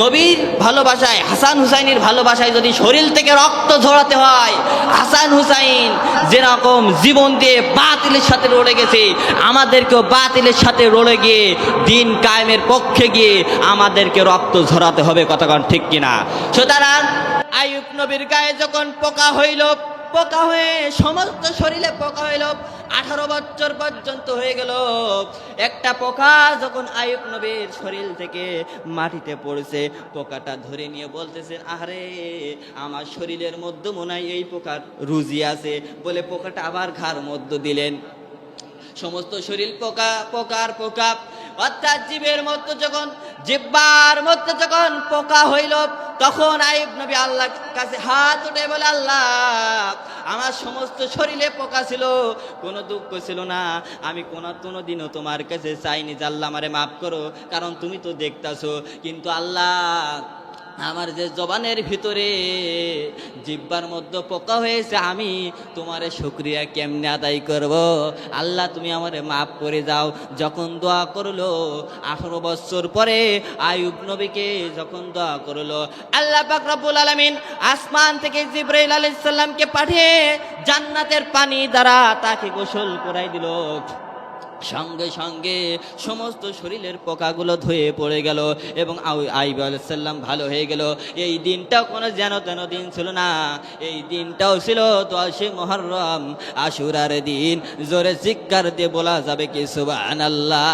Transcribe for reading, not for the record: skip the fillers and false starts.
নবীর ভালোবাসায়, হাসান হুসাইনের ভালোবাসায় যদি শরীর থেকে রক্ত ঝরাতে হয়, হাসান হুসাইন যেরকম জীবন দিয়ে বাতিলের সাথে লড়ে গেছে, আমাদেরকেও বাতিলের সাথে লড়ে গিয়ে দিন কায়েমের পক্ষে গিয়ে আমাদেরকে রক্ত ঝরাতে হবে। কতক্ষণ ঠিক কিনা? সুতরাং আইয়ুব নবীর গায়ে যখন পোকা হইল, পোকা হয়ে সমস্ত শরীরে পোকা হইল, 18 বছর পর্যন্ত হয়ে গেল। একটা পোকা যখন আইয়ুব নবীর শরীর থেকে মাটিতে পড়েছে, পোকাটা ধরে নিয়ে বলতেছেন, আরে আমার শরীরের মধ্যে মনে হয় এই পোকার রুজি আছে, বলে পোকাটা আবার ঘাড় মধ্যে দিলেন। সমস্ত শরীর পোকা, পোকার পোকা, অর্থাৎ জীবের মধ্যে যখন, জিহ্বার মধ্যে যখন পোকা হইল, তখন আইয়ুব নবী আল্লাহর কাছে হাত উঠে বলে, আল্লাহ, আমার সমস্ত শরীরে পোকা ছিল, কোনো দুঃখ ছিল না, আমি কোনোদিনও তোমার কাছে চাইনি যে আল্লাহ আমারে মাফ করো, কারণ তুমি তো দেখতাছো, কিন্তু আল্লাহ আমার যে জবানের ভিতরে জিহ্বার মধ্যে পোকা হয়েছে, আমি তোমারে শুকরিয়া কেমনে আদায় করব? আল্লাহ তুমি আমারে মাফ করে যাও। যখন দোয়া করলো, 18 বছর পরে আইয়ুব নবীকে যখন দোয়া করলো, আল্লাহ পাক রব্বুল আলামিন আসমান থেকে জিবরাইল আলাইহিস সালামকে পাঠিয়ে জান্নাতের পানি দ্বারা তাকে গোসল করাই দিল। সঙ্গে সঙ্গে সমস্ত শরীরের পোকাগুলো ধুয়ে পড়ে গেল এবং আইয়ুব আলাইহিস সালাম ভালো হয়ে গেল। এই দিনটাও কোনো যেন তেন দিন ছিল না, এই দিনটাও ছিল 10 মুহররম, আশুরার দিন। জোরে চিৎকার দিয়ে বলা যাবে কি সুবহানাল্লাহ।